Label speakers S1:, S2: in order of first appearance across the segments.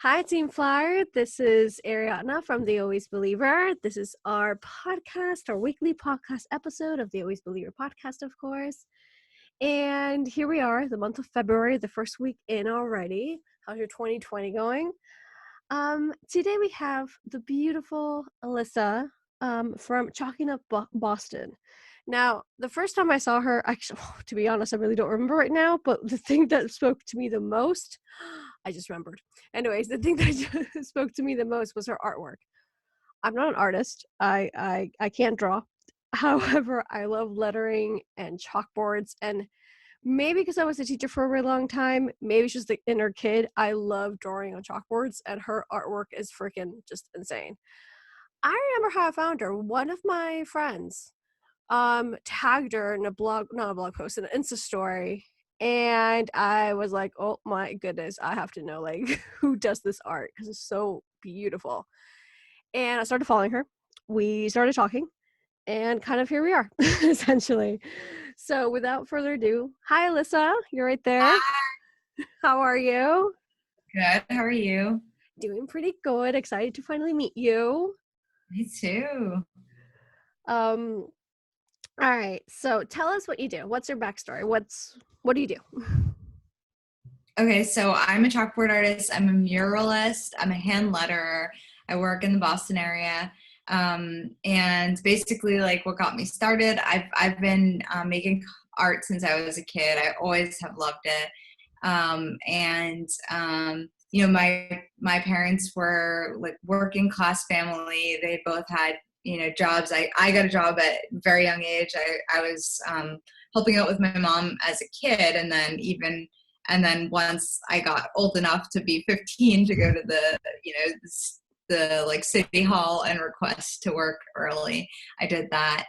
S1: Hi, Team Flyer. This is Ariadna from The Always Believer. This is our podcast, our weekly podcast episode of The Always Believer podcast, of course. And here we are, the month of February, the first week in already. How's your 2020 going? Today we have the beautiful Elissa from Chalking Up Boston. Now, the first time I saw her, actually, to be honest, I really don't remember right now, but the thing that spoke to me the most, I just remembered. Anyways, the thing that spoke to me the most was her artwork. I'm not an artist. I can't draw. However, I love lettering and chalkboards, and maybe because I was a teacher for a really long time, maybe it's just the inner kid. I love drawing on chalkboards, and her artwork is freaking just insane. I remember how I found her. One of my friends tagged her in a blog, not a blog post, an Insta story, and I was like, oh my goodness, I have to know like who does this art because it's so beautiful. And I started following her. We started talking, and kind of here we are, essentially. So without further ado, hi Alyssa, you're right there. How are you?
S2: Good. How are you?
S1: Doing pretty good. Excited to finally meet you.
S2: Me too.
S1: All right, so tell us what you do. What's your backstory? What do you do?
S2: Okay, so I'm a chalkboard artist. I'm a muralist. I'm a hand letterer. I work in the Boston area. And basically, like what got me started, I've been making art since I was a kid. I always have loved it. You know, my parents were like working class family. They both had jobs. I got a job at a very young age. I was helping out with my mom as a kid, and then once I got old enough to be 15 to go to the like city hall and request to work early, I did that.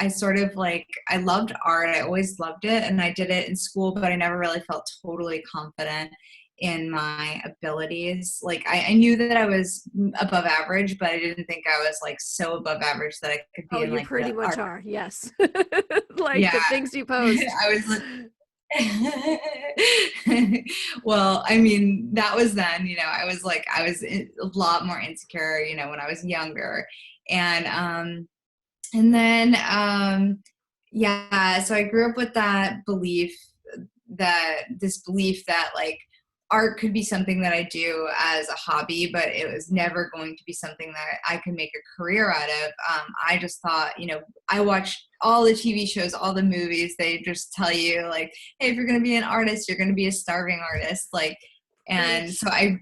S2: I sort of like, I loved art. I always loved it, and I did it in school, but I never really felt totally confident in my abilities. Like I knew that I was above average, but I didn't think I was like so above average that I could be
S1: Oh,
S2: in
S1: you
S2: like
S1: pretty
S2: the
S1: much
S2: art.
S1: are, yes. Like the
S2: Yeah.
S1: things you post.
S2: I was like, well, I mean, that was then, I was a lot more insecure, when I was younger. And then, yeah, so I grew up with this belief that like art could be something that I do as a hobby, but it was never going to be something that I could make a career out of. I just thought, I watched all the TV shows, all the movies, they just tell you like, hey, if you're going to be an artist, you're going to be a starving artist. Like, and so I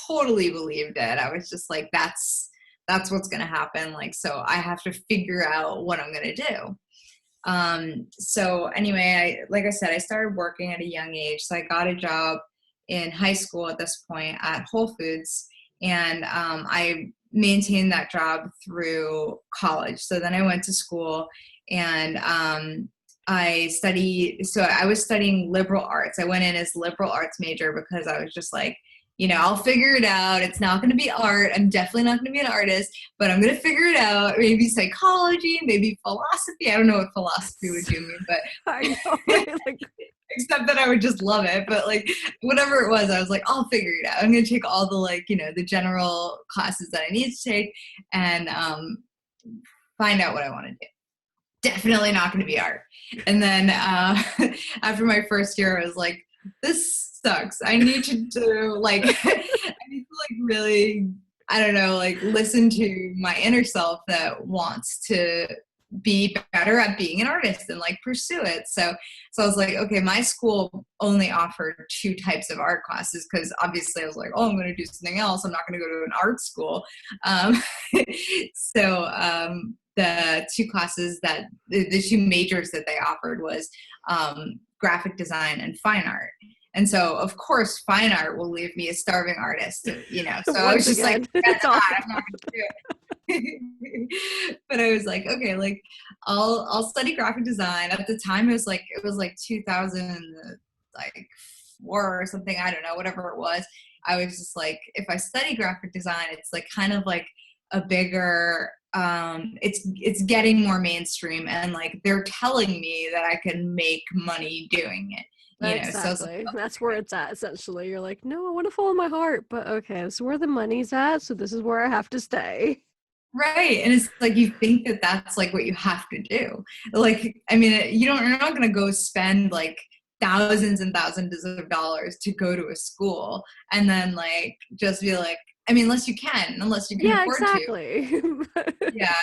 S2: totally believed it. I was just like, that's what's going to happen. Like, so I have to figure out what I'm going to do. So anyway, like I said, I started working at a young age. So I got a job in high school at this point at Whole Foods, and I maintained that job through college. So then I went to school, and I was studying liberal arts. I went in as liberal arts major because I was just like, I'll figure it out. It's not going to be art. I'm definitely not going to be an artist, but I'm going to figure it out. Maybe psychology, maybe philosophy. I don't know what philosophy would do me, but
S1: I know, right? Like,
S2: except that I would just love it. But like whatever it was, I was like, I'll figure it out. I'm going to take all the the general classes that I need to take and find out what I want to do. Definitely not going to be art. And then after my first year, I was like, this sucks. I need to do really, I don't know, like listen to my inner self that wants to be better at being an artist and like pursue it. So I was like, okay, my school only offered 2 types of art classes because obviously I was like, oh, I'm going to do something else. I'm not going to go to an art school. The 2 classes the 2 majors that they offered was graphic design and fine art. And so, of course, fine art will leave me a starving artist, So I was just like,
S1: it's all
S2: I'm not going to do it. But I was like, okay, like I'll study graphic design. At the time, it was like 2004 or something. I don't know, whatever it was. I was just like, if I study graphic design, it's like kind of like a bigger. It's getting more mainstream, and like they're telling me that I can make money doing it. So
S1: Exactly. That's where it's at, essentially. You're like, no, I want to follow my heart, but okay, this is where the money's at, so this is where I have to stay.
S2: right. And it's like you think that that's like what you have to do. Like, I mean, you're not going to go spend like thousands and thousands of dollars to go to a school and then like just be like, I mean, unless you can
S1: Yeah,
S2: afford to.
S1: exactly.
S2: Yeah.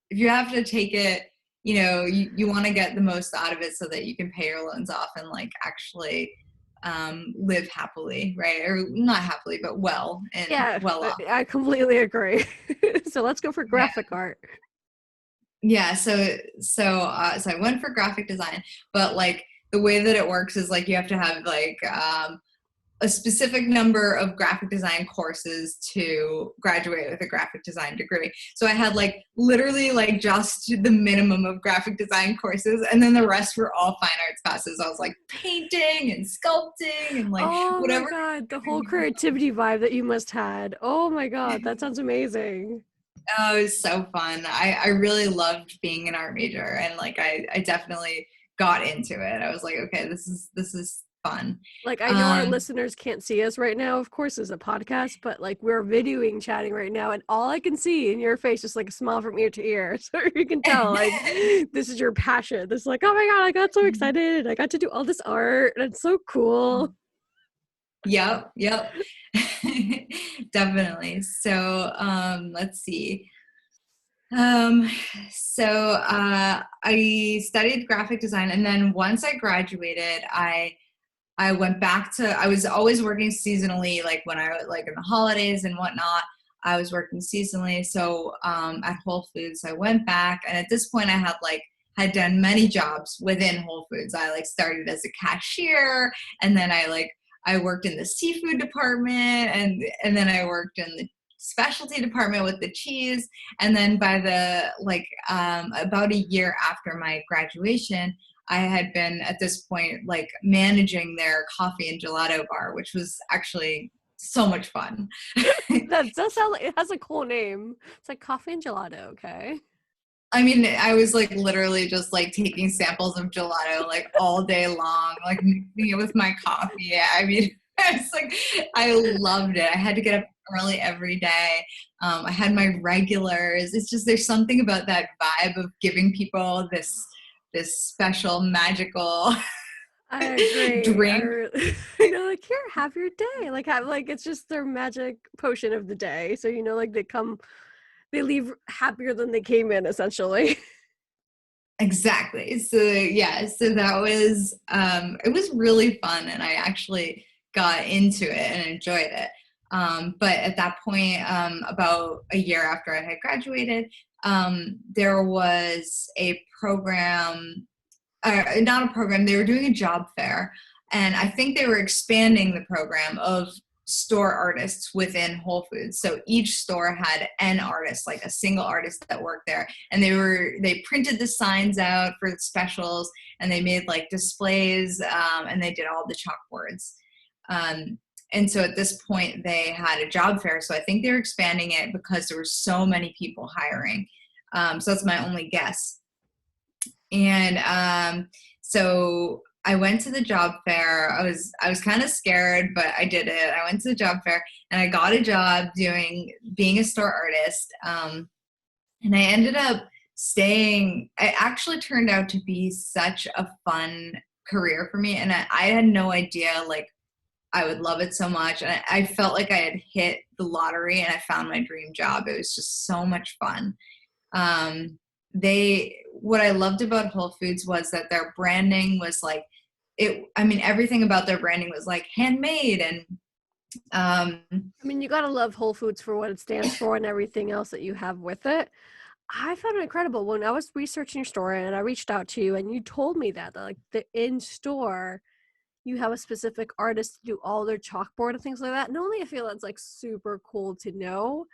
S2: If you have to take it, you want to get the most out of it so that you can pay your loans off and like actually live happily, right? Or not happily, but well and
S1: Yeah,
S2: well off.
S1: I completely agree. So let's go for graphic art.
S2: Yeah, so I went for graphic design, but like the way that it works is like you have to have like a specific number of graphic design courses to graduate with a graphic design degree. So I had like literally like just the minimum of graphic design courses, and then the rest were all fine arts classes. I was like painting and sculpting and like
S1: Oh my
S2: whatever.
S1: God, the whole creativity vibe that you must had. Oh my God, that sounds amazing.
S2: Oh, it was so fun. I really loved being an art major, and like I definitely got into it. I was like, okay, this is fun.
S1: Like, I know our
S2: Um,
S1: listeners can't see us right now, of course, it's a podcast, but like we're videoing chatting right now, and all I can see in your face is like a smile from ear to ear. So you can tell, like, this is your passion. This is like, oh my God, I got so excited. I got to do all this art, and it's so cool.
S2: yep. Definitely. So let's see. Um, I studied graphic design, and then once I graduated, I went back to, I was always working seasonally, like when I was like in the holidays and whatnot, I was working seasonally. So at Whole Foods, I went back, and at this point I had done many jobs within Whole Foods. I like started as a cashier, and then I worked in the seafood department, and then I worked in the specialty department with the cheese. And then by the about a year after my graduation, I had been at this point like managing their coffee and gelato bar, which was actually so much fun.
S1: That does sound like it has a cool name. It's like coffee and gelato, okay?
S2: I mean, I was like literally just like taking samples of gelato like all day long, like mixing it with my coffee. I mean, it's like I loved it. I had to get up early every day. I had my regulars. It's just there's something about that vibe of giving people this special magical
S1: I agree.
S2: drink.
S1: Like, here, have your day. Like, have like it's just their magic potion of the day. So like they leave happier than they came in, essentially.
S2: Exactly. So yeah, so that was it was really fun, and I actually got into it and enjoyed it. But at that point, about a year after I had graduated, there was a program, not a program, they were doing a job fair, and I think they were expanding the program of store artists within Whole Foods. So each store had an artist, like a single artist that worked there, and they printed the signs out for the specials, and they made like displays, and they did all the chalkboards. Um, and so at this point they had a job fair. So I think they were expanding it because there were so many people hiring. So that's my only guess. And so I went to the job fair. I was kind of scared, but I did it. I went to the job fair, and I got a job being a store artist. And I ended up staying. It actually turned out to be such a fun career for me, and I had no idea like I would love it so much. And I felt like I had hit the lottery, and I found my dream job. It was just so much fun. Um, what I loved about Whole Foods was that their branding was like I mean, everything about their branding was like handmade, and um,
S1: I mean, you gotta love Whole Foods for what it stands for and everything else that you have with it. I found it incredible when I was researching your story and I reached out to you and you told me that like the in store you have a specific artist to do all their chalkboard and things like that. Not only I feel that's like super cool to know,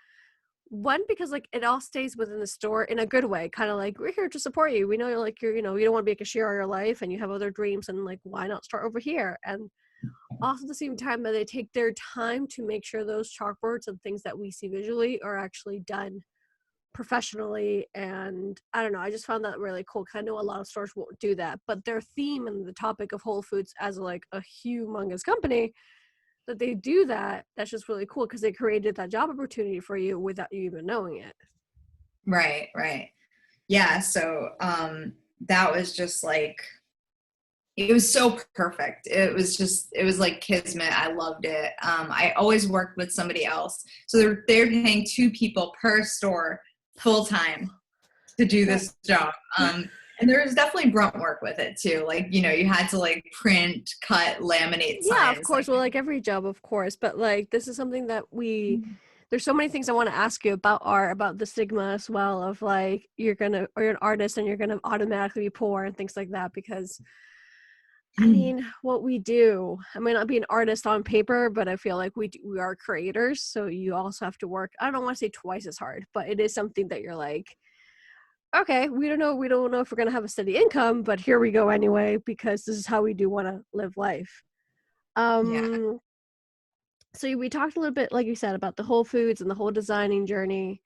S1: one, because like it all stays within the store in a good way, kind of like we're here to support you. We know you're you don't want to be a cashier all your life and you have other dreams, and like why not start over here? And also at the same time that they take their time to make sure those chalkboards and things that we see visually are actually done professionally. And I don't know, I just found that really cool, because I know a lot of stores won't do that, but their theme and the topic of Whole Foods as like a humongous company, that they do that, that's just really cool, because they created that job opportunity for you without you even knowing it.
S2: Right, right. Yeah, so that was just like, it was so perfect. It was like kismet. I loved it. I always worked with somebody else. So they're paying 2 people per store full time to do this job. And there was definitely grunt work with it too. Like, you know, you had to like print, cut, laminate
S1: Yeah, of
S2: signs.
S1: course. Well, like every job, of course. But like, this is something that there's so many things I want to ask you about art, about the stigma as well, of like, you're an artist and you're gonna automatically be poor and things like that, because I mean, what we do, I may not be an artist on paper, but I feel like we are creators. So you also have to work, I don't want to say twice as hard, but it is something that you're like, okay, we don't know if we're going to have a steady income, but here we go anyway, because this is how we do want to live life.
S2: Yeah.
S1: So we talked a little bit, like you said, about the Whole Foods and the whole designing journey.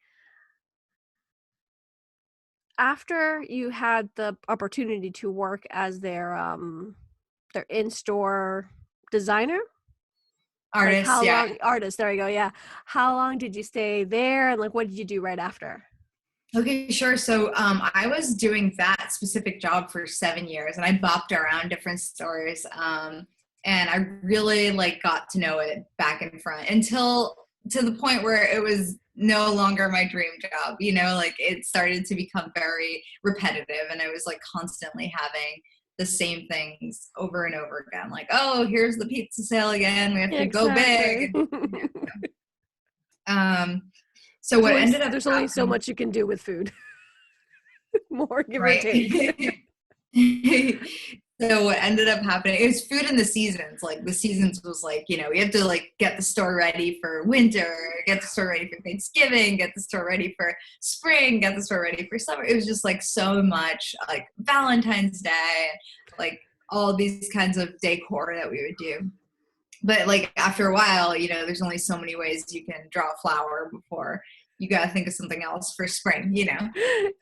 S1: After you had the opportunity to work as their in-store designer, like
S2: Artists,
S1: how
S2: yeah.
S1: long, artist, there you go, yeah. How long did you stay there, and like what did you do right after?
S2: Okay, sure. So I was doing that specific job for 7 years, and I bopped around different stores. And I really like got to know it back and front, until to the point where it was no longer my dream job. You know, like it started to become very repetitive, and I was like constantly having the same things over and over again. Like, oh, here's the pizza sale again. We have to go
S1: Exactly.
S2: big. Um, so what ended up
S1: There's only so
S2: happening,
S1: much you can do with food. More, give or
S2: right?
S1: take.
S2: So what ended up happening is food in the seasons. Like the seasons was like, you know, we have to like get the store ready for winter, get the store ready for Thanksgiving, get the store ready for spring, get the store ready for summer. It was just like so much, like Valentine's Day, like all these kinds of decor that we would do. But like after a while, you know, there's only so many ways you can draw a flower before you got to think of something else for spring, you know?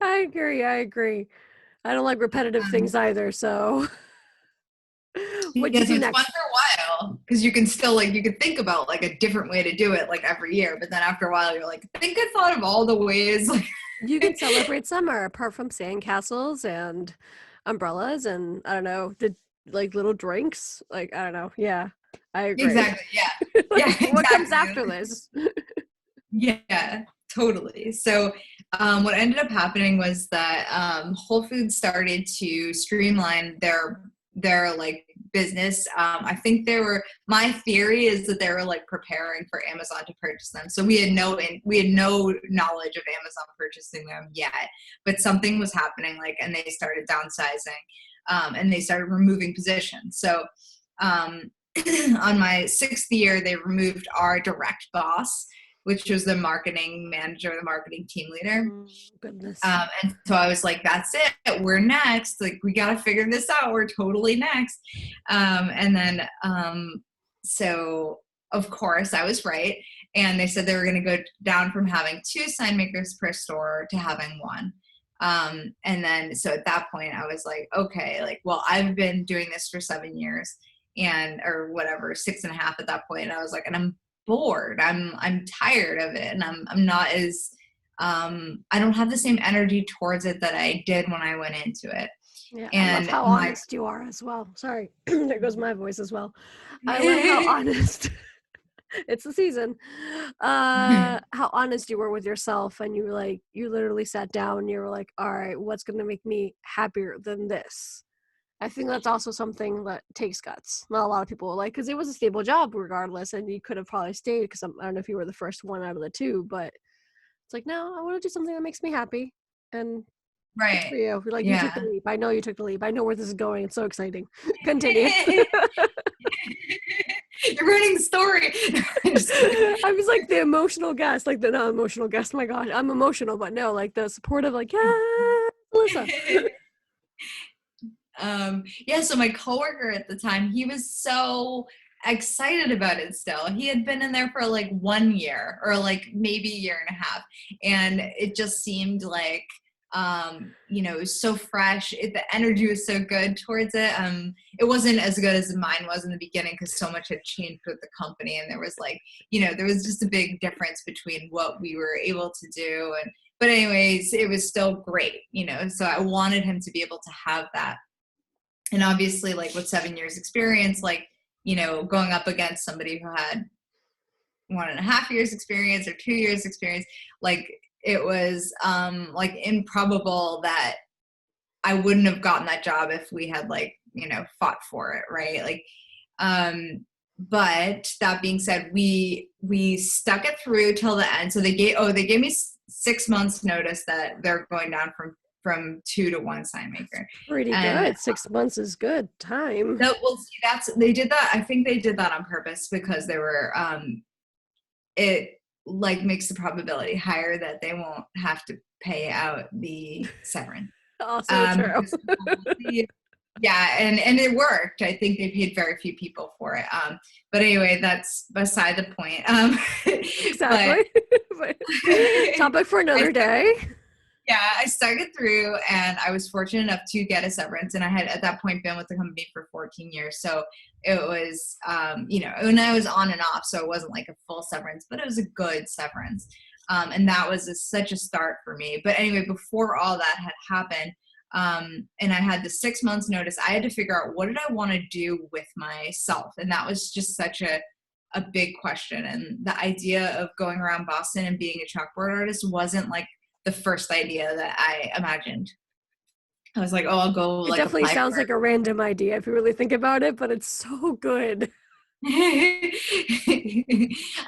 S1: I agree. I don't like repetitive things either, so what'd you
S2: Yes,
S1: do
S2: it's fun
S1: next?
S2: for a while because you can still like you can think about like a different way to do it like every year, but then after a while you're like, I think I thought of all the ways.
S1: You can celebrate summer apart from sandcastles and umbrellas and I don't know, the like little drinks. Like I don't know. Yeah, I agree.
S2: Exactly. Yeah. Yeah.
S1: Like, what comes after
S2: Exactly.
S1: this?
S2: Yeah. Totally. So, what ended up happening was that Whole Foods started to streamline their like business. I think my theory is that they were like preparing for Amazon to purchase them. So we had no knowledge of Amazon purchasing them yet, but something was happening, like, and they started downsizing, and they started removing positions. So um, on my 6th year, they removed our direct boss, which was the marketing manager, the marketing team leader.
S1: Goodness.
S2: And so I was like, that's it. We're next. Like, we got to figure this out. We're totally next. And then, so of course I was right. And they said they were going to go down from having 2 sign makers per store to having 1. And then, so at that point I was like, okay, like, well, I've been doing this for 7 years or whatever, 6.5 at that point. And I was like, and I'm bored. I'm tired of it. And I'm not as, I don't have the same energy towards it that I did when I went into it.
S1: Yeah, I love
S2: And
S1: how honest you are as well. Sorry, there goes my voice as well. I love how honest. It's the season. How honest you were with yourself, and you were like, you literally sat down and you were like, all right, what's gonna make me happier than this? I think that's also something that takes guts. Not a lot of people like, because it was a stable job regardless, and you could have probably stayed because I don't know if you were the first one out of the 2, but it's like, no, I want to do something that makes me happy, and good for
S2: right.
S1: you. Like, you took the
S2: Yeah.
S1: leap. I know you took the leap. I know where this is going. It's so exciting. Continue.
S2: You're ruining the story.
S1: I was like the emotional guest, like the not emotional guest. My God, I'm emotional, but no, like the supportive, like, yeah, Elissa.
S2: Yeah, so my coworker at the time, he was so excited about it still. He had been in there for like 1 year or like maybe a year and a half. And it just seemed like, it was so fresh. The energy was so good towards it. It wasn't as good as mine was in the beginning because so much had changed with the company. And there was like, there was just a big difference between what we were able to do. But anyways, it was still great, so I wanted him to be able to have that. And obviously, like with 7 years experience, like, going up against somebody who had 1.5 years experience or 2 years experience, like it was like improbable that I wouldn't have gotten that job if we had like, fought for it. Right. Like, but that being said, we stuck it through till the end. So they gave me 6 months notice that they're going down from 2 to 1 sign maker.
S1: Pretty good. 6 months is good time.
S2: They did that. I think they did that on purpose because they were, it like makes the probability higher that they won't have to pay out the severance.
S1: Also true.
S2: Yeah, and it worked. I think they paid very few people for it. But anyway, that's beside the point.
S1: Exactly. Topic for another day.
S2: Yeah, I started through and I was fortunate enough to get a severance, and I had at that point been with the company for 14 years. So it was, and I was on and off, so it wasn't like a full severance, but it was a good severance. And that was such a start for me. But anyway, before all that had happened, and I had the 6 months notice, I had to figure out what did I want to do with myself. And that was just such a big question. And the idea of going around Boston and being a chalkboard artist wasn't like the first idea that I imagined. I was like, oh, I'll go.
S1: It definitely sounds like a random idea if you really think about it, but it's so good.
S2: I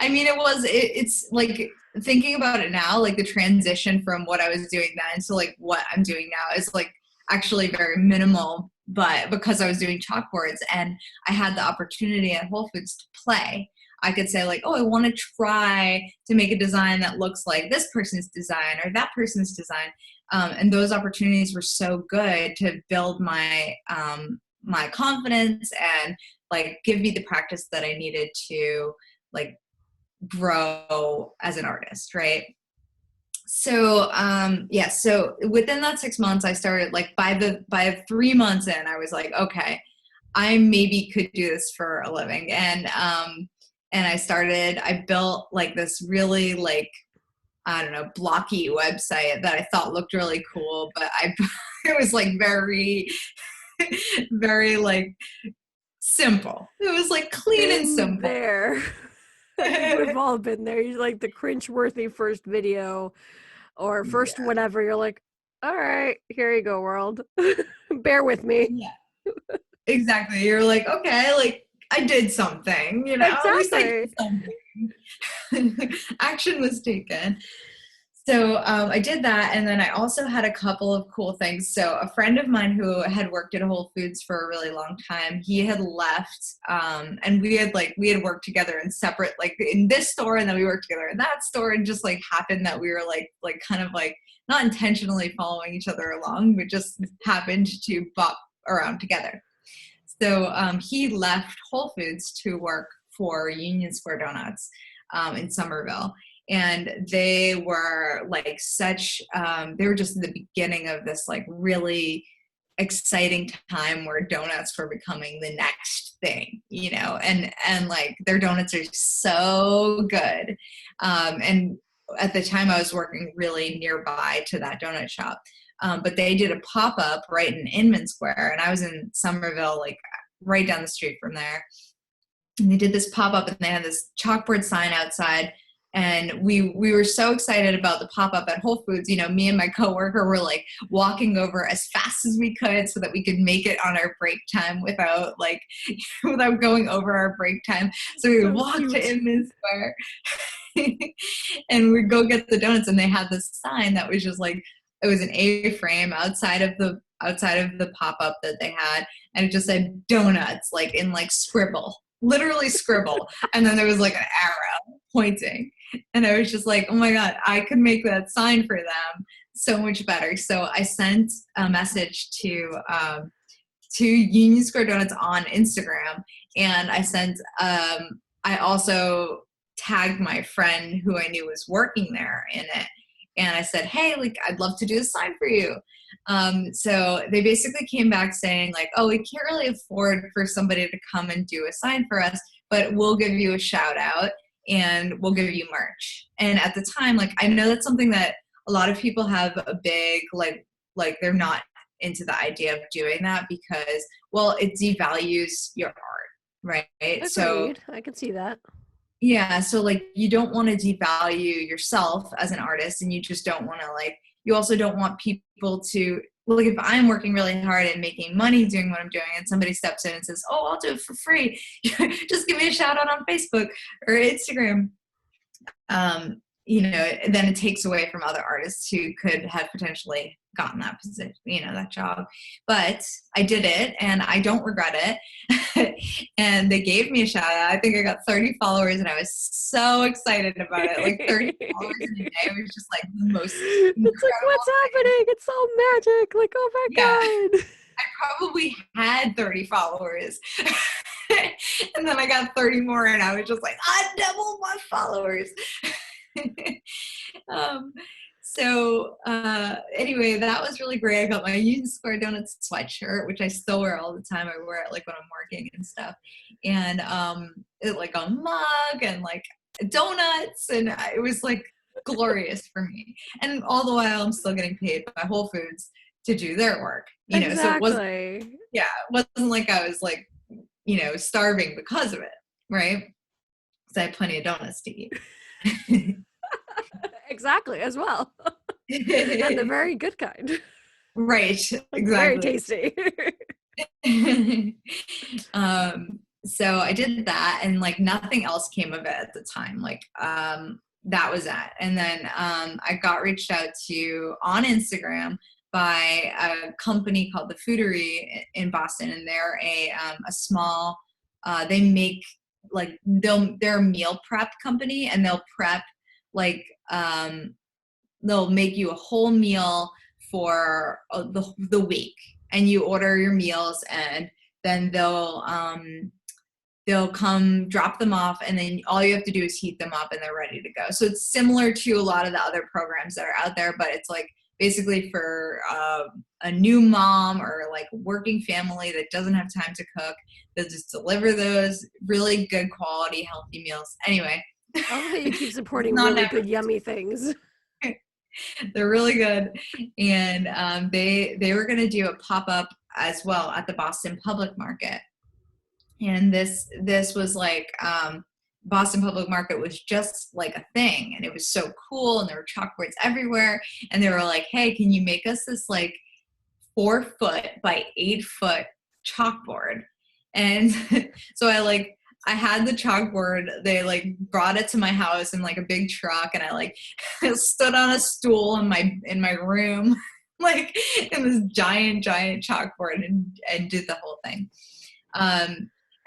S2: mean, it's like thinking about it now, like the transition from what I was doing then to like what I'm doing now is like actually very minimal, but because I was doing chalkboards and I had the opportunity at Whole Foods to play, I could say like, oh, I want to try to make a design that looks like this person's design or that person's design. And those opportunities were so good to build my my confidence and like give me the practice that I needed to like grow as an artist, right? So so within that 6 months, I started like by 3 months in, I was like, okay, I maybe could do this for a living. And I built like this really like, I don't know, blocky website that I thought looked really cool, but it was like very, very like simple. It was like clean and simple.
S1: There. We've all been there. You're like the cringe-worthy first video or first whatever. You're like, all right, here you go, world. Bear with me.
S2: Yeah. Exactly. You're like, okay, like I did something,
S1: Exactly.
S2: At least I did something. Action was taken. So I did that, and then I also had a couple of cool things. So a friend of mine who had worked at Whole Foods for a really long time, he had left, and we had worked together in separate, like in this store, and then we worked together in that store, and just like happened that we were like kind of like not intentionally following each other along, but just happened to bop around together. So he left Whole Foods to work for Union Square Donuts in Somerville. And they were like they were just in the beginning of this like really exciting time where donuts were becoming the next thing, and like their donuts are so good. And at the time I was working really nearby to that donut shop. But they did a pop-up right in Inman Square, and I was in Somerville, like right down the street from there. And they did this pop-up, and they had this chalkboard sign outside. And we were so excited about the pop-up at Whole Foods. Me and my coworker were like walking over as fast as we could so that we could make it on our break time without going over our break time. So we would walk to Inman Square and we'd go get the donuts. And they had this sign that was just like, it was an A-frame outside of the pop-up that they had. And it just said donuts, like in like scribble, literally scribble. And then there was like an arrow pointing. And I was just like, oh my God, I could make that sign for them so much better. So I sent a message to to Union Square Donuts on Instagram. And I sent, I also tagged my friend who I knew was working there in it. And I said, hey, like, I'd love to do a sign for you. So they basically came back saying like, oh, we can't really afford for somebody to come and do a sign for us, but we'll give you a shout out and we'll give you merch. And at the time, like, I know that's something that a lot of people have a big, like they're not into the idea of doing that because, well, it devalues your art, right?
S1: Agreed.
S2: So
S1: I can see that.
S2: yeah, so like you don't want to devalue yourself as an artist, and you just don't want to like, you also don't want people to, like, if I'm working really hard and making money doing what I'm doing and somebody steps in and says, oh, I'll do it for free, just give me a shout out on Facebook or Instagram. You know, then it takes away from other artists who could have potentially gotten that position, you know, that job. But I did it and I don't regret it. And they gave me a shout out. I think I got 30 followers and I was so excited about it. Like 30 followers in a day was just like the most incredible
S1: It's like, what's happening? It's all magic. Like, oh my God.
S2: I probably had 30 followers. And then I got 30 more and I was just like, I doubled my followers. Anyway, that was really great. I got my Union Square Donuts sweatshirt, which I still wear all the time. I wear it like when I'm working and stuff. And it like a mug and like donuts, and it was like glorious for me. And all the while I'm still getting paid by Whole Foods to do their work. You know, so it wasn't like I was like, you know, starving because of it, right? Because I had plenty of donuts to eat.
S1: Exactly, as well. And the very good kind.
S2: Right,
S1: Like,
S2: exactly.
S1: very
S2: tasty. So I did that, and like nothing else came of it at the time. Like that was that. And then I got reached out to on Instagram by a company called the Foodery in Boston, and they're a small. They make like they're a meal prep company, and they'll prep like they'll make you a whole meal for the week, and you order your meals, and then they'll come drop them off, and then all you have to do is heat them up and they're ready to go. So it's similar to a lot of the other programs that are out there, but it's like basically for a new mom or like working family that doesn't have time to cook. They'll just deliver those really good quality, healthy meals. Anyway.
S1: I love that you keep supporting really good, yummy things.
S2: They're really good. And they were going to do a pop-up as well at the Boston Public Market. And this was like Boston Public Market was just like a thing, and it was so cool, and there were chalkboards everywhere, and they were like, hey, can you make us this like 4 foot by 8 foot chalkboard? And so I had the chalkboard. They like brought it to my house in like a big truck, and I like stood on a stool in my room, like in this giant chalkboard, and did the whole thing.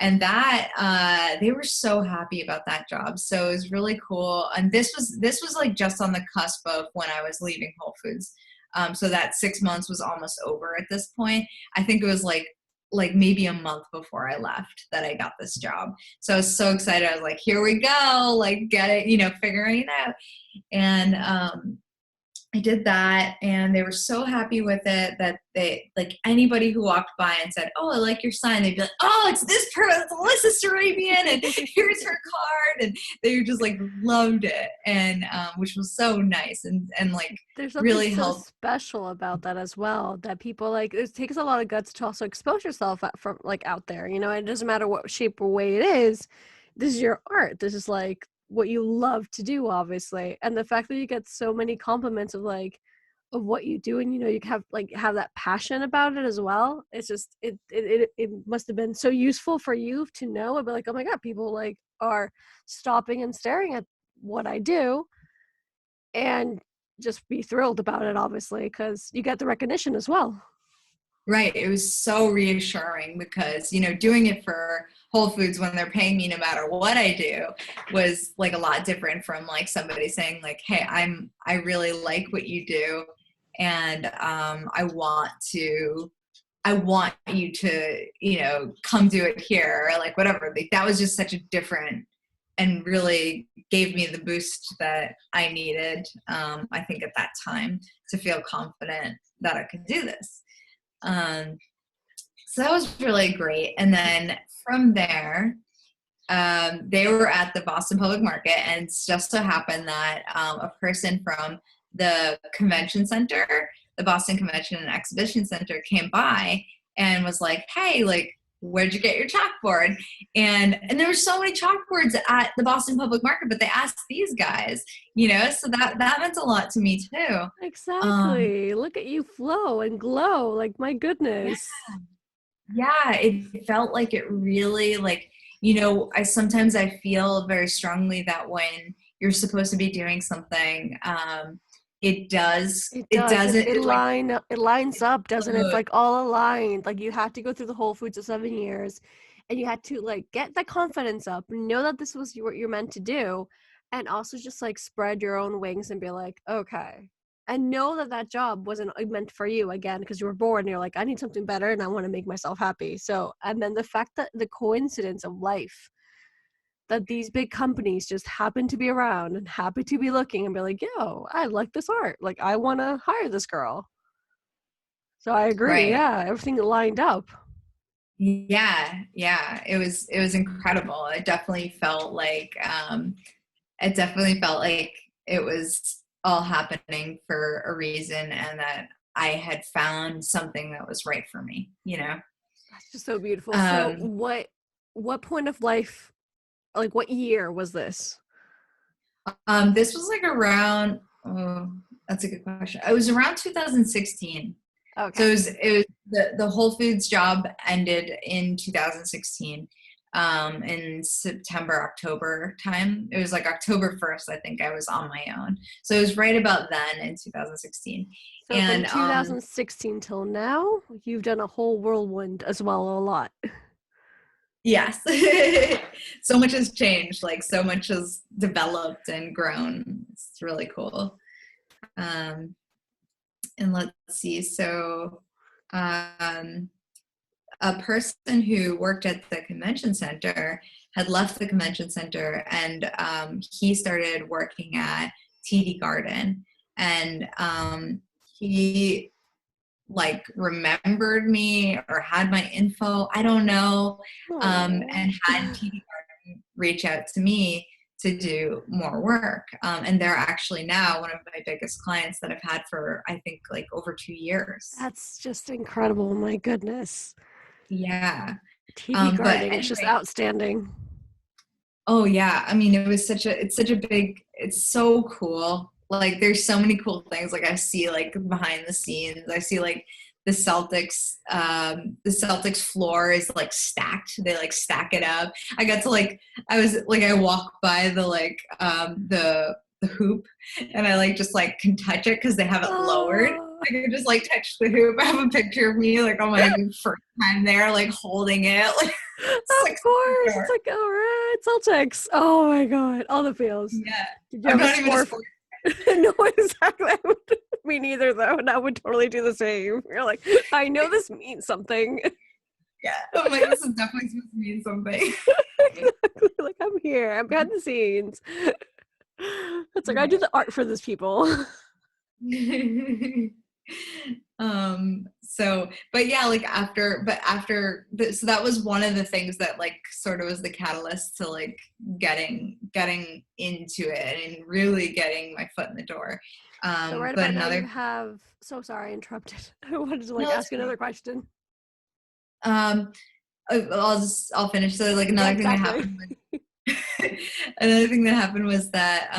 S2: And that they were so happy about that job. So it was really cool. And this was like just on the cusp of when I was leaving Whole Foods. So that 6 months was almost over at this point. I think it was like maybe a month before I left that I got this job. So I was so excited. I was like, here we go, like get it, you know, figuring it out. And I did that, and they were so happy with it that they, like, anybody who walked by and said, oh, I like your sign, they'd be like, oh, it's this person, it's Elissa Surabian, and here's her card. And they just like loved it, and which was so nice, and like
S1: there's something
S2: really
S1: so
S2: helped.
S1: special about that as well, that people like, it takes a lot of guts to also expose yourself from like out there, you know. It doesn't matter what shape or way it is. This is your art. This is like what you love to do, obviously. And the fact that you get so many compliments of like of what you do, and you know, you have that passion about it as well. It's just it must have been so useful for you to know about, like, oh my God, people like are stopping and staring at what I do, and just be thrilled about it, obviously, because you get the recognition as well.
S2: Right. It was so reassuring because, you know, doing it for Whole Foods when they're paying me no matter what I do was like a lot different from like somebody saying like, hey, I really like what you do, and I want to I want you to, you know, come do it here, or like whatever. Like that was just such a different, and really gave me the boost that I needed, I think at that time, to feel confident that I could do this. So that was really great. And then from there, they were at the Boston Public Market, and it's just so happened that a person from the convention center, the Boston Convention and Exhibition Center, came by and was like, hey, like, where'd you get your chalkboard? And there were so many chalkboards at the Boston Public Market, but they asked these guys, you know, so that meant a lot to me too.
S1: Exactly. Look at you flow and glow. Like, my goodness.
S2: Yeah, it felt like it really, like, you know, sometimes I feel very strongly that when you're supposed to be doing something, it doesn't,
S1: It
S2: like,
S1: lines up, doesn't it? It's
S2: good.
S1: like all aligned. Like, you had to go through the Whole Foods of 7 years, and you had to like get the confidence up, know that this was what you're meant to do, and also just like spread your own wings and be like, okay, and know that that job wasn't meant for you again, because you were bored and you're like, I need something better and I want to make myself happy. So, and then the fact that the coincidence of life, that these big companies just happen to be around and happy to be looking and be like, yo, I like this art. Like, I want to hire this girl. So I agree.
S2: Right.
S1: Yeah, everything lined up.
S2: Yeah, it was incredible. It definitely felt like it was all happening for a reason, and that I had found something that was right for me, you know.
S1: That's just so beautiful. So what point of life, like what year was this?
S2: This was like around, oh, that's a good question. It was around 2016. So
S1: Okay.
S2: it was the Whole Foods job ended in 2016, in September, October time. It was like October 1st, I think I was on my own. So it was right about then in 2016.
S1: So from
S2: And
S1: 2016 till now, you've done a whole whirlwind as well, a lot.
S2: yes, so much has changed. Like so much has developed and grown. It's really cool. Um, and let's see. So a person who worked at the convention center had left the convention center, and he started working at TD Garden, and he like remembered me or had my info, I don't know, and had TD Garden reach out to me to do more work. And they're actually now one of my biggest clients that I've had for, I think, like over 2 years.
S1: That's just incredible. My goodness.
S2: Yeah.
S1: TV
S2: But
S1: gardening is just
S2: anyway,
S1: outstanding.
S2: oh yeah. I mean, it's such a big, it's so cool. Like there's so many cool things. Like I see like behind the scenes, I see like the Celtics floor is like stacked. They like stack it up. I got to like, I walk by the like, the hoop, and I like just like can touch it because they have it lowered.
S1: Oh,
S2: I can just like touch the hoop. I have a picture of me like on my first time there, like holding it. Like it's
S1: of
S2: like
S1: course.
S2: super.
S1: It's like, all right, Celtics. Oh my God. All the feels.
S2: Yeah.
S1: Did you
S2: I'm
S1: have a
S2: not even a
S1: score?
S2: sports.
S1: No, exactly. Me neither, though. And I would totally do the same. You're like, I know this means something.
S2: Yeah. I'm like, this is definitely supposed to mean something.
S1: Exactly. Like, I'm here. I'm behind the scenes. It's like, I do the art for these people.
S2: So but yeah, like so that was one of the things that like sort of was the catalyst to like getting into it and really getting my foot in the door.
S1: So right
S2: But
S1: about now you
S2: another,
S1: have, so sorry, I interrupted. I wanted to like
S2: no, that's
S1: ask another question.
S2: fine. I'll finish. So like
S1: Yeah,
S2: another thing that
S1: exactly.
S2: happened another thing that happened was that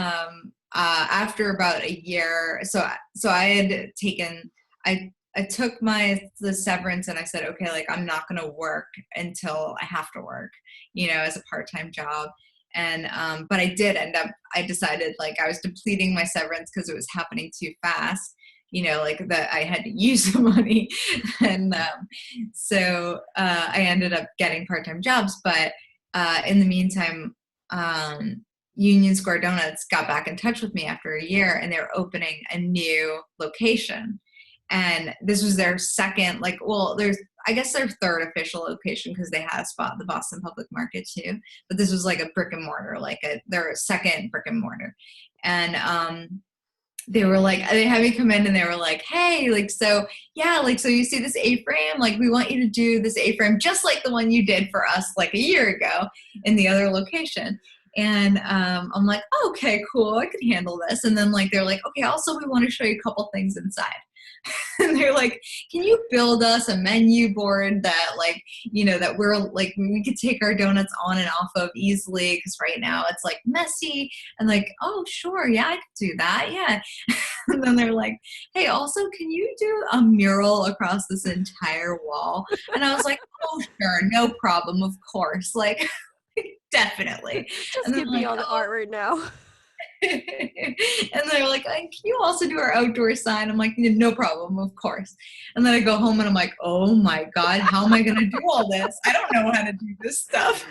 S2: after about a year, so I had taken, I took the severance, and I said, okay, like I'm not going to work until I have to work, you know, as a part-time job. And but I did end up, I decided like I was depleting my severance because it was happening too fast, you know, like that I had to use the money. And so I ended up getting part-time jobs. But in the meantime, Union Square Donuts got back in touch with me after a year, and they were opening a new location. And this was their second, like, well, I guess their third official location, because they had a spot at the Boston Public Market too. But this was like a brick and mortar, like their second brick and mortar. And they were like, they had me come in and they were like, hey, like, so yeah, like, so you see this A-frame, like we want you to do this A-frame just like the one you did for us like a year ago in the other location. And I'm like, oh, okay, cool, I can handle this. And then like they're like, okay, also we want to show you a couple things inside. And they're like, can you build us a menu board that like, you know, that we're like, we could take our donuts on and off of easily, because right now it's like messy. And like, oh sure, yeah, I could do that, yeah. And then they're like, hey, also can you do a mural across this entire wall? And I was like, oh sure, no problem, of course, like definitely.
S1: Just
S2: And then
S1: give me
S2: like,
S1: all the art right now.
S2: and they're like, can you also do our outdoor sign? I'm like, no problem, of course. And then I go home and I'm like, oh my God, how am I going to do all this? I don't know how to do this stuff.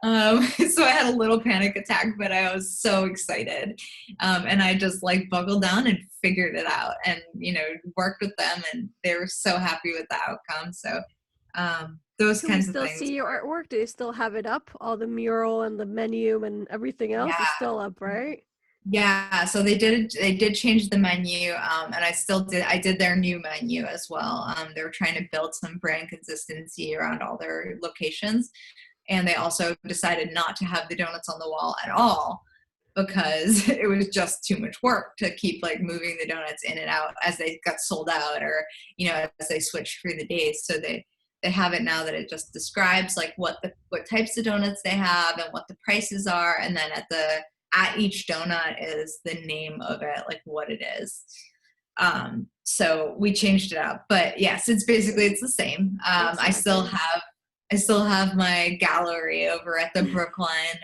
S2: So I had a little panic attack, but I was so excited. And I just like buckled down and figured it out and, you know, worked with them, and they were so happy with the outcome. So those
S1: Can we
S2: kinds of
S1: still
S2: things.
S1: see your artwork? Do you still have it up? All the mural and the menu and everything else is still up, right?
S2: Yeah, so they did change the menu, and I did their new menu as well. They were trying to build some brand consistency around all their locations, and they also decided not to have the donuts on the wall at all, because it was just too much work to keep like moving the donuts in and out as they got sold out, or you know, as they switched through the days. So they have it now that it just describes like what types of donuts they have and what the prices are, and then at each donut is the name of it, like what it is. So we changed it up, but yes, it's the same. Exactly. I still have my gallery over at the Brookline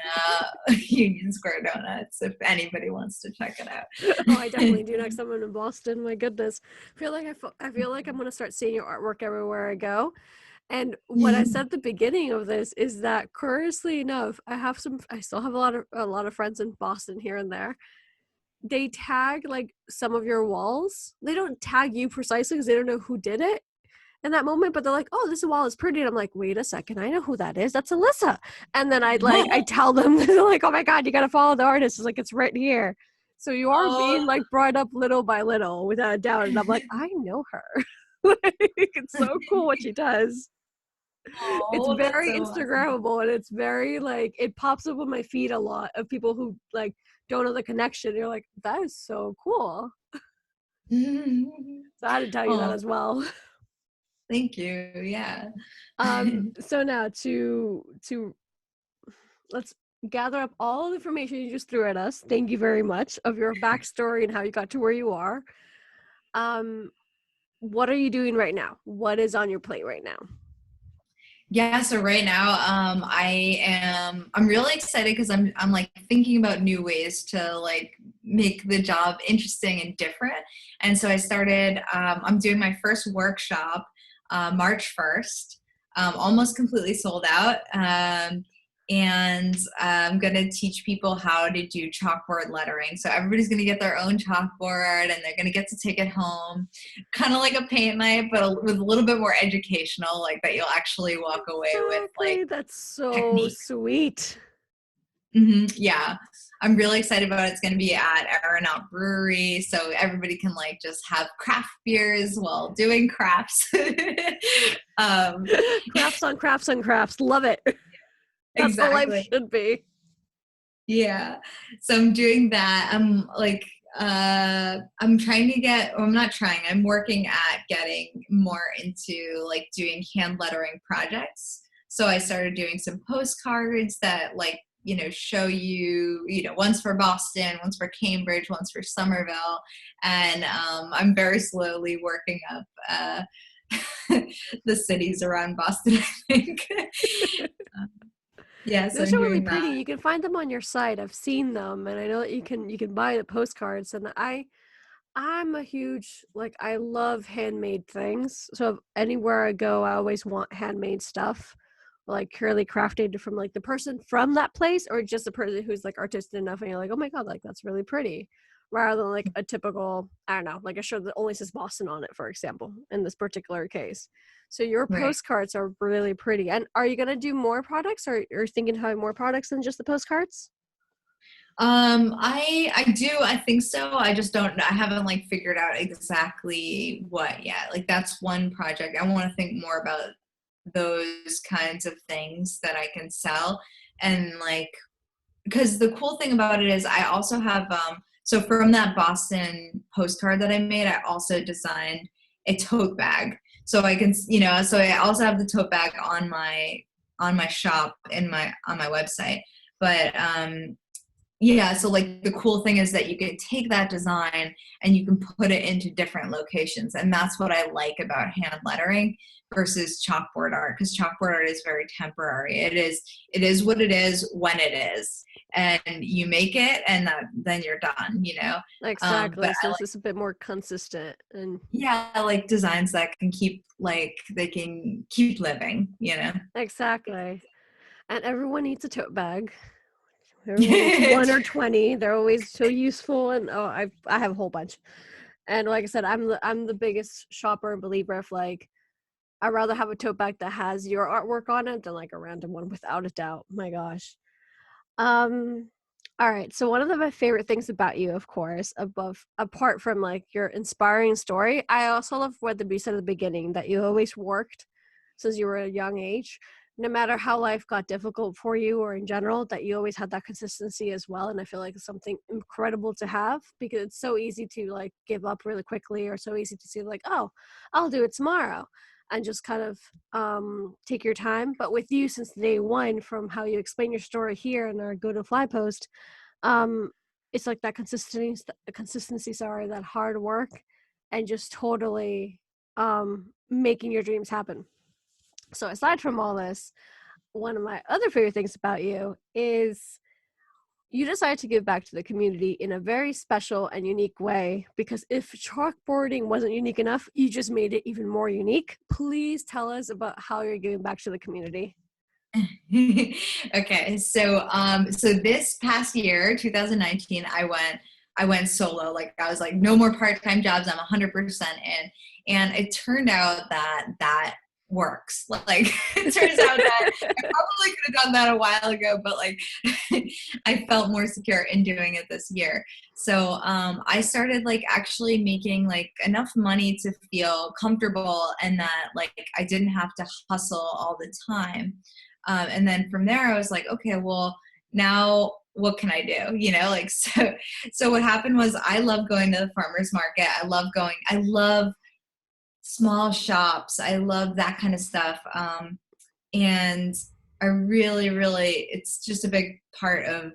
S2: Union Square Donuts if anybody wants to check it out.
S1: Oh, I definitely do next time I'm in Boston. My goodness. I feel like I'm going to start seeing your artwork everywhere I go. And what I said at the beginning of this is that, curiously enough, I still have a lot of friends in Boston here and there. They tag like some of your walls. They don't tag you precisely because they don't know who did it in that moment, but they're like, oh, this wall is pretty. And I'm like, wait a second, I know who that is. That's Elissa. And then I tell them, they're like, oh my God, you got to follow the artist. It's like, it's right here. So you are being like brought up little by little, without a doubt. And I'm like, I know her. Like, it's so cool what she does. It's very Instagrammable, awesome. And it's very like, it pops up on my feed a lot of people who like don't know the connection. You're like, that is so cool. So I had to tell you that as well.
S2: Thank you. Yeah.
S1: So now to let's gather up all the information you just threw at us. Thank you very much, of your backstory and how you got to where you are. What are you doing right now? What is on your plate right now?
S2: Yeah, so right now I'm really excited because I'm like thinking about new ways to like make the job interesting and different. And so I started I'm doing my first workshop March 1st, almost completely sold out. And I'm going to teach people how to do chalkboard lettering. So everybody's going to get their own chalkboard, and they're going to get to take it home, kind of like a paint night, but with a little bit more educational, like that you'll actually walk away with. Like,
S1: that's so
S2: technique.
S1: Sweet.
S2: Mm-hmm. Yeah, I'm really excited about it. It's going to be at Aeronaut Brewery, so everybody can like just have craft beers while doing crafts.
S1: Crafts on crafts on crafts. Love it. That's exactly what life should be.
S2: Yeah. So I'm doing that. I'm like, I'm working at getting more into like doing hand lettering projects. So I started doing some postcards that like, you know, show you, you know, one's for Boston, one's for Cambridge, one's for Somerville. And I'm very slowly working up the cities around Boston, I think. Yeah, so
S1: those are really pretty. You can find them on your site. I've seen them, and I know that you can buy the postcards. And I'm a huge, like, I love handmade things. So anywhere I go, I always want handmade stuff, like purely crafted from like the person from that place, or just the person who's like artistic enough, and you're like, oh my God, like that's really pretty. rather than like a typical, I don't know, like a shirt that only says Boston on it, for example, in this particular case. So your
S2: Right.
S1: postcards are really pretty. And are you going to do more products, or you're thinking of having more products than just the postcards?
S2: I do. I think so. I just don't. I haven't like figured out exactly what yet. Like that's one project. I want to think more about those kinds of things that I can sell, and like because the cool thing about it is I also have so from that Boston postcard that I made, I also designed a tote bag. So I can, so I also have the tote bag on my shop in my on my website. But yeah, so like the cool thing is that you can take that design and you can put it into different locations. And that's what I like about hand lettering versus chalkboard art, because chalkboard art is very temporary. It is what it is when it is. And you make it and then you're done.
S1: Exactly.
S2: But
S1: So this is a bit more consistent and
S2: I like designs that can keep like they can keep living.
S1: exactly. And everyone needs a tote bag. Everyone needs one or 20. They're always so useful. And I have a whole bunch. And like I said, I'm the biggest shopper and believer of like, I'd rather have a tote bag that has your artwork on it than like a random one, without a doubt. My gosh. Um, all right. So one of my favorite things about you, of course, apart from like your inspiring story, I also love what you said at the beginning, that you always worked since you were a young age, no matter how life got difficult for you or in general, that you always had that consistency as well. And I feel like it's something incredible to have, because it's so easy to like give up really quickly, or so easy to see like, oh, I'll do it tomorrow, and just kind of take your time. But with you, since day one, from how you explain your story here in our Go to Fly post, um, it's like that consistency, sorry, that hard work, and just totally making your dreams happen. So aside from all this, one of my other favorite things about you is you decided to give back to the community in a very special and unique way, because if chalkboarding wasn't unique enough, you just made it even more unique. Please tell us about how you're giving back to the community.
S2: Okay, so this past year, 2019, I went solo. Like I was like, no more part-time jobs. I'm 100% in, and it turned out that works. Like it turns out that I probably could have done that a while ago, but like I felt more secure in doing it this year. So I started like actually making like enough money to feel comfortable, and that like I didn't have to hustle all the time. And then from there, I was like, okay, well, now what can I do? Like, so what happened was I love going to the farmer's market. I love small shops. I love that kind of stuff. And I really, really, it's just a big part of,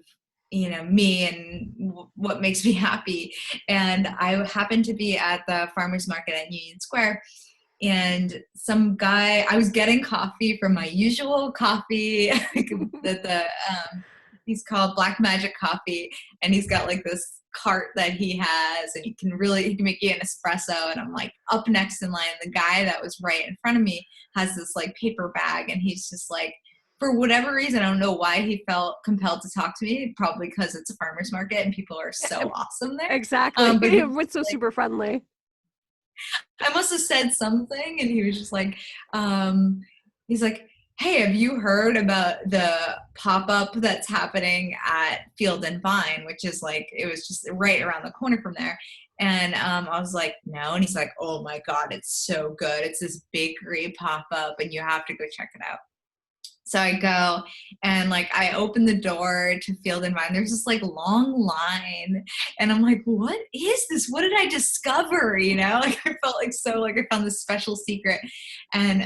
S2: me and what makes me happy. And I happened to be at the farmer's market at Union Square, and some guy, I was getting coffee from my usual coffee he's called Black Magic Coffee, and he's got like this cart that he has, and he can make you an espresso. And I'm like up next in line. The guy that was right in front of me has this like paper bag, and he's just like, for whatever reason, I don't know why he felt compelled to talk to me, probably because it's a farmer's market and people are so awesome there.
S1: Exactly.
S2: But he
S1: It's so
S2: like,
S1: super friendly.
S2: I must have said something, and he was just like, he's like, hey, have you heard about the pop-up that's happening at Field and Vine, which is like, it was just right around the corner from there. And I was like, no. And he's like, oh my God, it's so good. It's this bakery pop-up and you have to go check it out. So I go, and like I open the door to Field and Vine. There's this like long line, and I'm like, what is this? What did I discover? Like I felt like I found this special secret. And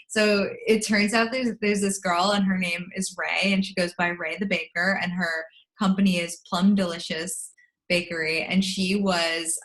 S2: so it turns out there's this girl, and her name is Ray, and she goes by Ray the Baker, and her company is Plum Delicious Bakery. And she was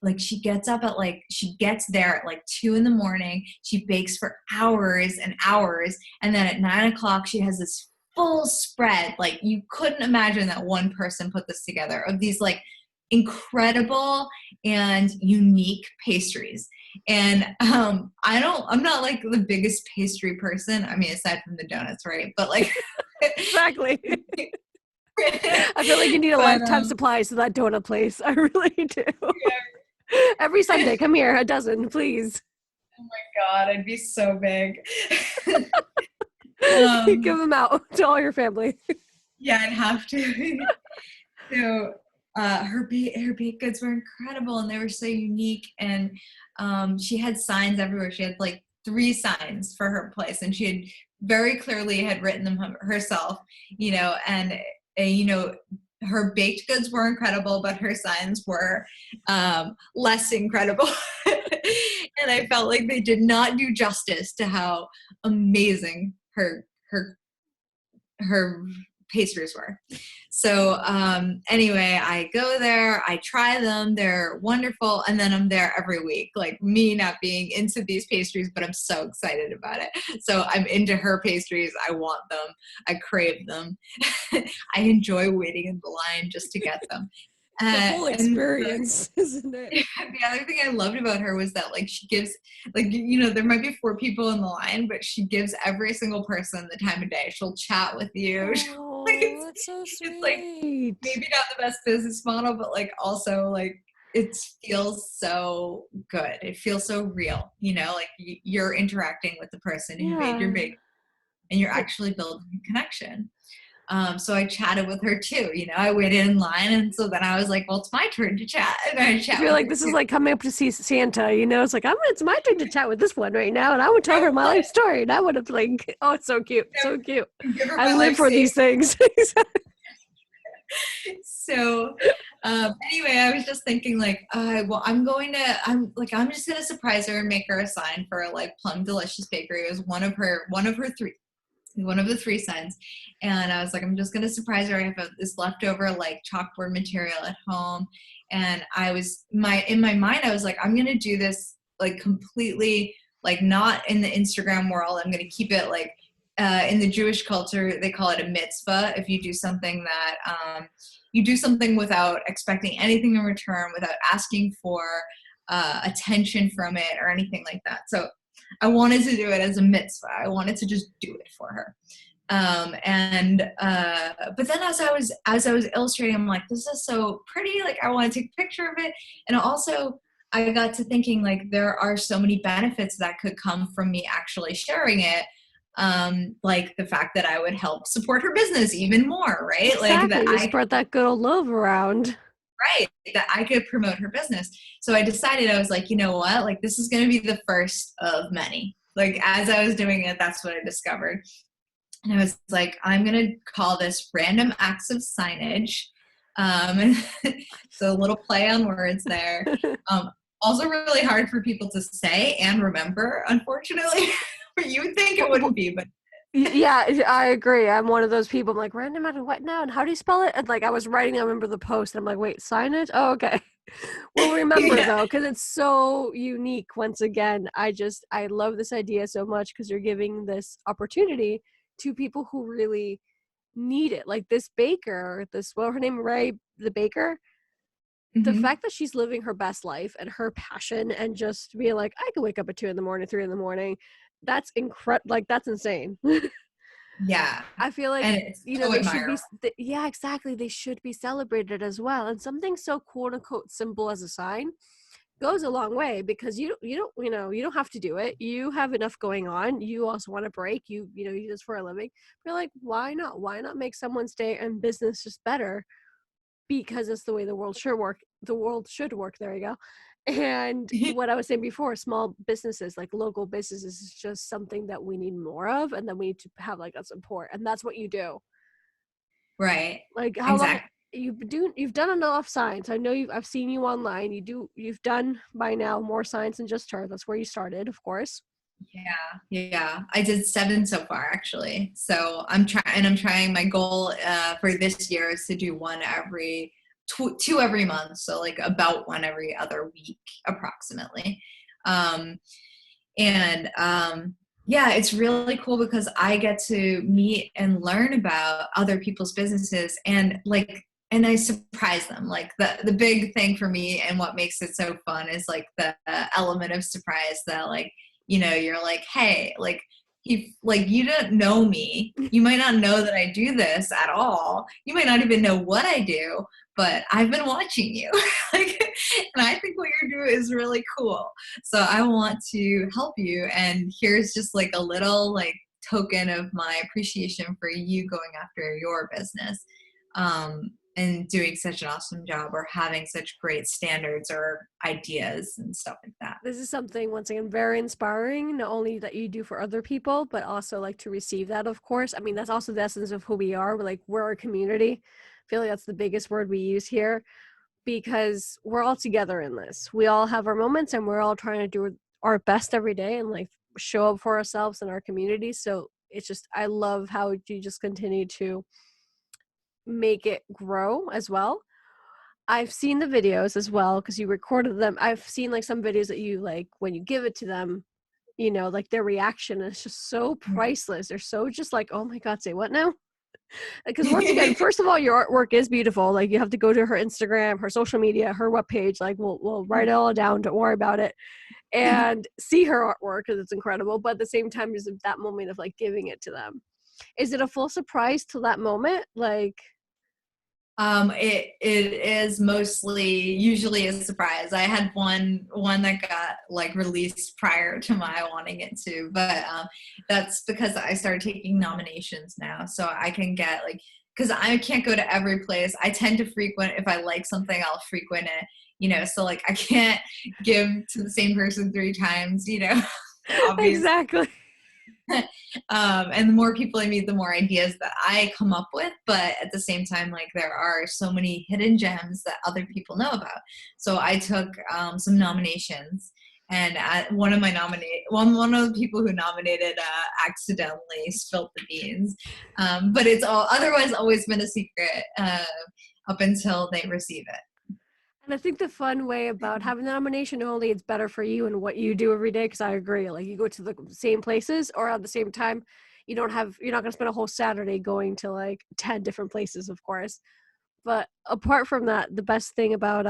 S2: like she gets there at like 2 a.m. She bakes for hours and hours, and then at 9 o'clock she has this full spread. Like you couldn't imagine that one person put this together, of these like incredible and unique pastries. And I'm not like the biggest pastry person. I mean, aside from the donuts, right? But like
S1: Exactly. I feel like you need a
S2: But
S1: lifetime supply of that donut place. I really do. Every Sunday, come here, a dozen, please.
S2: oh my God, I'd be so big.
S1: Give them out to all your family.
S2: Yeah, I'd have to. So her baked goods were incredible, and they were so unique. And she had signs everywhere. She had like 3 signs for her place, and she had very clearly had written them herself. And her baked goods were incredible, but her signs were less incredible. And I felt like they did not do justice to how amazing her pastries were. So anyway, I go there, I try them, they're wonderful, and then I'm there every week. Like, me not being into these pastries, but I'm so excited about it. So I'm into her pastries. I want them. I crave them. I enjoy waiting in the line just to get them.
S1: The whole experience, isn't it?
S2: The other thing I loved about her was that, like, she gives, like, there might be 4 people in the line, but she gives every single person the time of day. She'll chat with you.
S1: Oh, that's so sweet.
S2: It's like maybe not the best business model, but like also like it feels so good. It feels so real, like you're interacting with the person who made your bake, and you're actually building a connection. So I chatted with her too. I waited in line, and so then I was like, "Well, it's my turn to chat." And I chat.
S1: I feel like this is like coming up to see Santa. It's like it's my turn to chat with this one right now, and I would tell her my life story. And I would have like, oh, it's so cute, so cute. I live for these things.
S2: So anyway, I was just thinking like, well, I'm just gonna surprise her and make her a sign for like Plum Delicious Bakery. It was one of the 3 signs. And I was like, I'm just going to surprise her. I have this leftover like chalkboard material at home. And in my mind, I was like, I'm going to do this like completely, like not in the Instagram world. I'm going to keep it like, in the Jewish culture, they call it a mitzvah. If you do something that, you do something without expecting anything in return, without asking for attention from it or anything like that. So I wanted to do it as a mitzvah. I wanted to just do it for her. But then as I was illustrating, I'm like, this is so pretty. Like, I want to take a picture of it. And also I got to thinking like, there are so many benefits that could come from me actually sharing it. Like the fact that I would help support her business even more, right?
S1: Exactly.
S2: Like that
S1: I spread that good old love around.
S2: Right, that I could promote her business. So I decided, I was like, you know what? Like, this is going to be the first of many. Like, as I was doing it, that's what I discovered. And I was like, I'm going to call this Random Acts of Signage. So a little play on words there. Also really hard for people to say and remember, unfortunately. You would think it wouldn't be, but
S1: yeah, I agree. I'm one of those people. I'm like, random out of what now? And how do you spell it? And like, I was writing, I remember the post. And I'm like, wait, signage? Oh, okay. We'll remember though, because it's so unique. Once again, I love this idea so much because you're giving this opportunity to people who really need it. Like this baker, her name, Ray, the baker. The fact that she's living her best life and her passion and just being like, I could wake up at 2 a.m, 3 a.m. That's incredible. Like, that's insane.
S2: Yeah.
S1: I feel like,
S2: they
S1: should be, yeah, exactly. They should be celebrated as well. And something so quote unquote simple as a sign goes a long way because you don't have to do it. You have enough going on. You also want to break. You do this for a living. You're like, why not? Why not make someone's day and business just better? Because it's the way the world should work. The world should work. There you go. And what I was saying before, small businesses, like local businesses, is just something that we need more of, and then we need to have like a support, and that's what you do.
S2: Right.
S1: Like how long you've done enough signs. I know I've seen you online. You've done by now more signs than just her. That's where you started, of course.
S2: Yeah. I did 7 so far, actually. So I'm trying. My goal for this year is to do 1 every 2 every month. So like about 1 every other week, approximately. Yeah, it's really cool because I get to meet and learn about other people's businesses and I surprise them. Like the big thing for me and what makes it so fun is like the element of surprise that like, you're like, hey, like you don't know me. You might not know that I do this at all. You might not even know what I do, but I've been watching you. Like, and I think what you're doing is really cool. So I want to help you. And here's just like a little like token of my appreciation for you going after your business. And doing such an awesome job, or having such great standards or ideas and stuff like that.
S1: This is something, once again, very inspiring, not only that you do for other people, but also like to receive that, of course. I mean, that's also the essence of who we are. We're a community. I feel like that's the biggest word we use here, because we're all together in this. We all have our moments, and we're all trying to do our best every day and like show up for ourselves and our community. So it's just, I love how you just continue to make it grow as well. I've seen the videos as well, because you recorded them. I've seen like some videos that you like when you give it to them, you know, like their reaction is just so priceless. They're so just like, oh my God, say what now? Because once again, first of all, your artwork is beautiful. Like, you have to go to her Instagram, her social media, her webpage. Like, we'll write it all down. Don't worry about it. And see her artwork, because it's incredible. But at the same time, there's that moment of like giving it to them. Is it a full surprise to that moment? Like,
S2: It is usually a surprise. I had one that got like released prior to my wanting it to, but that's because I started taking nominations now, so I can get like, because I can't go to every place. I tend to frequent, if I like something, I'll frequent it, you know. So like I can't give to the same person 3 times, you know. Obviously.
S1: exactly.
S2: And the more people I meet, the more ideas that I come up with. But at the same time, like, there are so many hidden gems that other people know about. So I took some nominations, and one of the people who nominated accidentally spilled the beans. But it's otherwise always been a secret up until they receive it.
S1: And I think the fun way about having the nomination, only it's better for you and what you do every day, because I agree. Like, you go to the same places, or at the same time, you're not going to spend a whole Saturday going to like 10 different places, of course. But apart from that, the best thing about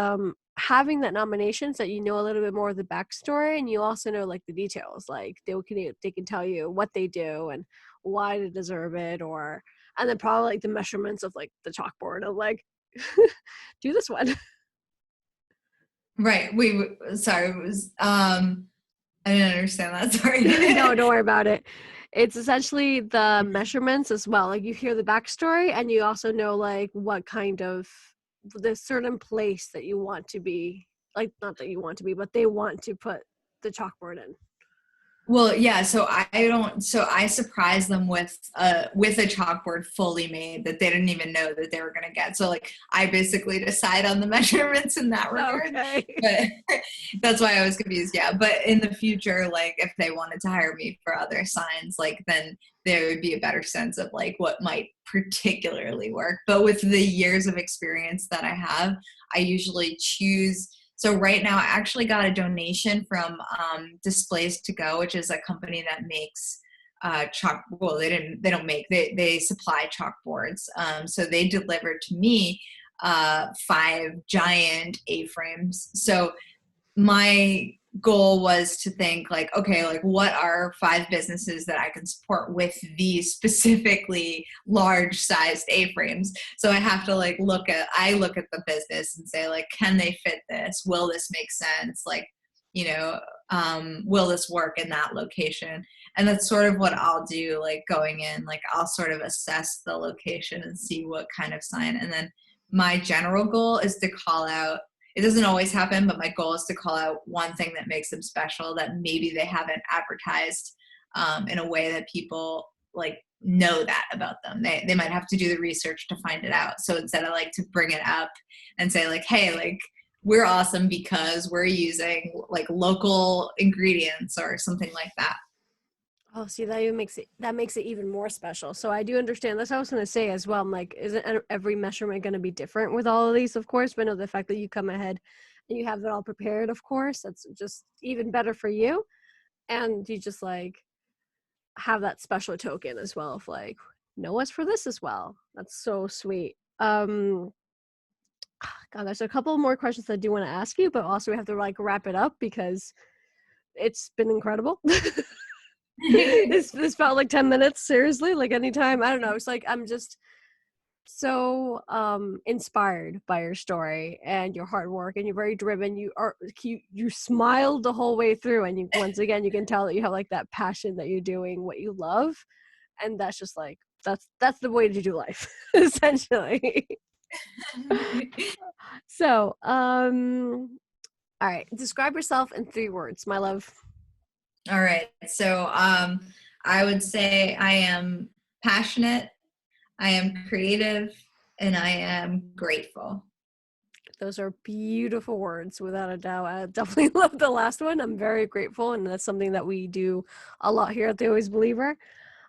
S1: having that nomination is that you know a little bit more of the backstory, and you also know like the details. Like, they can tell you what they do and why they deserve it, and then probably like the measurements of like the chalkboard of like do this one.
S2: Right. Sorry. It was, I didn't understand that. Sorry.
S1: No, don't worry about it. It's essentially the measurements as well. Like, you hear the backstory, and you also know like what kind of the certain place that you want to be. Like, not that you want to be, but they want to put the chalkboard in.
S2: Well, yeah. So I surprised them with a chalkboard fully made that they didn't even know that they were going to get. So like, I basically decide on the measurements in that regard.
S1: Okay.
S2: But that's why I was confused. Yeah. But in the future, like, if they wanted to hire me for other signs, like, then there would be a better sense of like what might particularly work. But with the years of experience that I have, I usually choose. So right now, I actually got a donation from Displays to Go, which is a company that makes chalk. Well, they don't make. They supply chalkboards. So they delivered to me 5 giant A-frames. So my goal was to think like, okay, like, what are 5 businesses that I can support with these specifically large sized A-frames? So I have to like look at the business and say like, can they fit this? Will this make sense? Like, you know, will this work in that location? And that's sort of what I'll do, like, going in, like, I'll sort of assess the location and see what kind of sign. And then my general goal is to call out, it doesn't always happen, but my goal is to call out one thing that makes them special that maybe they haven't advertised in a way that people like know that about them. They might have to do the research to find it out. So instead I like to bring it up and say like, hey, like, we're awesome because we're using like local ingredients or something like that.
S1: Oh, see, that makes it even more special. So I do understand. That's what I was going to say as well. I'm like, isn't every measurement going to be different with all of these? Of course, but no, the fact that you come ahead and you have it all prepared, of course, that's just even better for you. And you just like have that special token as well of like, know us for this as well. That's so sweet. God, there's a couple more questions I do want to ask you, but also we have to like wrap it up because it's been incredible. This felt like 10 minutes, seriously, like anytime. I don't know. It's like I'm just so inspired by your story and your hard work, and you're very driven. You smiled the whole way through, and you, once again, you can tell that you have like that passion that you're doing what you love, and that's just like that's the way to do life, essentially. So, all right, describe yourself in 3 words, my love.
S2: All right. So I would say I am passionate, I am creative, and I am grateful.
S1: Those are beautiful words, without a doubt. I definitely love the last one. I'm very grateful, and that's something that we do a lot here at The Always Believer.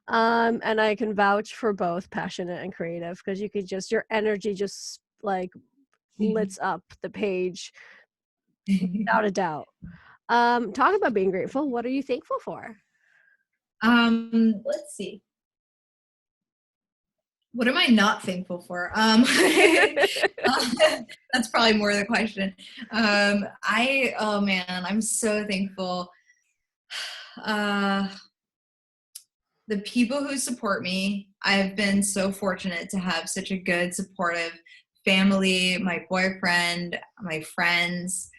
S1: And I can vouch for both passionate and creative, because you could just, your energy just like lights up the page without a doubt. Talk about being grateful. What are you thankful for?
S2: Let's see. What am I not thankful for? That's probably more the question. Oh man, I'm so thankful. The people who support me, I've been so fortunate to have such a good, supportive family, my boyfriend, my friends.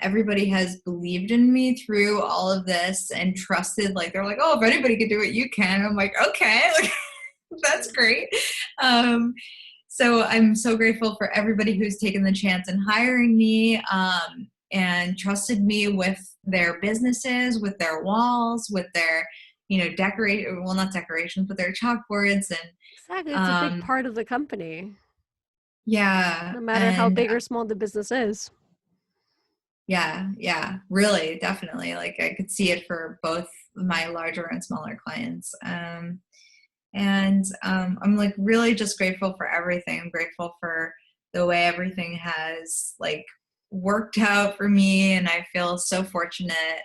S2: Everybody has believed in me through all of this and trusted, like, they're like, oh, if anybody can do it, you can. I'm like, okay, like, that's great. So I'm so grateful for everybody who's taken the chance in hiring me, and trusted me with their businesses, with their walls, with their, not decorations, but their chalkboards. And
S1: Exactly. It's a big part of the company,
S2: yeah.
S1: no matter how
S2: And
S1: big or small the business is.
S2: yeah, really, definitely. Like, I could see it for both my larger and smaller clients. I'm like really just grateful for everything. I'm grateful for the way everything has like worked out for me, and I feel so fortunate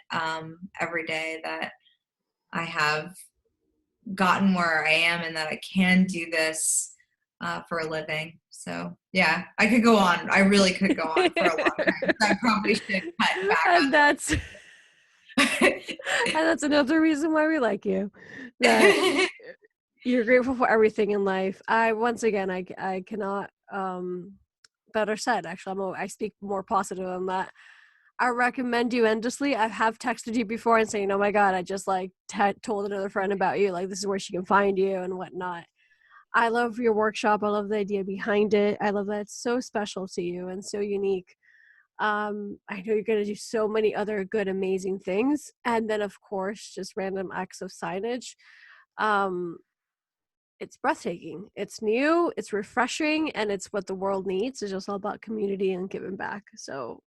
S2: every day that I have gotten where I am and that I can do this for a living. So yeah, I could go on. I really could go on for a long time. I probably should cut back
S1: And
S2: on
S1: that's and that's another reason why we like you. That you're grateful for everything in life. I cannot better said, actually. I speak more positive than that. I recommend you endlessly. I have texted you before and saying, oh my God, I just like told another friend about you. Like, this is where she can find you and whatnot. I love your workshop. I love the idea behind it. I love that it's so special to you and so unique. I know you're going to do so many other good, amazing things. And then, of course, just random acts of signage. It's breathtaking. It's new, it's refreshing, and it's what the world needs. It's just all about community and giving back. So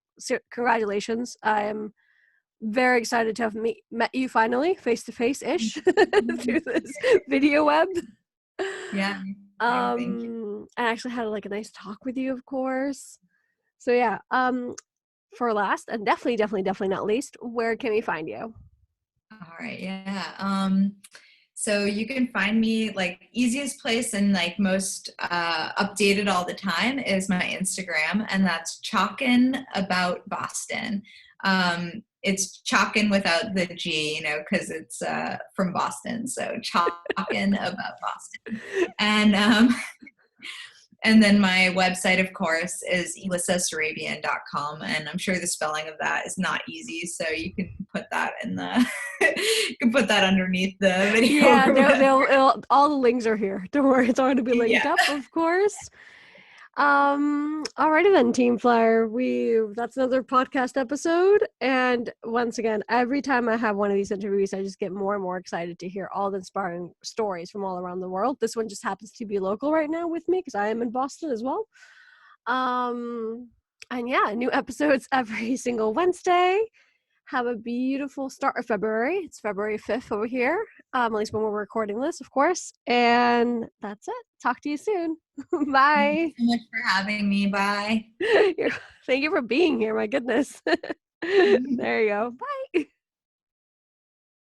S1: congratulations. I am very excited to have met you finally, face-to-face ish, through this video web.
S2: Yeah. Thank you.
S1: I actually had like a nice talk with you, of course. So yeah, for last and definitely not least, where can we find you?
S2: All right. Yeah. So you can find me, like, easiest place and like most updated all the time is my Instagram, and that's Chalkin About Boston. It's Chalkin without the G, because it's from Boston. So Chalkin About Boston. And then my website, of course, is elissasurabian.com, and I'm sure the spelling of that is not easy, so you can put that you can put that underneath the video.
S1: Yeah, all the links are here. Don't worry, it's all going to be linked up, of course. Alrighty then, Team Flyer. That's another podcast episode. And once again, every time I have one of these interviews, I just get more and more excited to hear all the inspiring stories from all around the world. This one just happens to be local right now with me because I am in Boston as well. And yeah, new episodes every single Wednesday. Have a beautiful start of February. It's February 5th over here, at least when we're recording this, of course. And that's it. Talk to you soon. Bye.
S2: Thank you so much for having me. Bye.
S1: Thank you for being here. My goodness. There you go. Bye.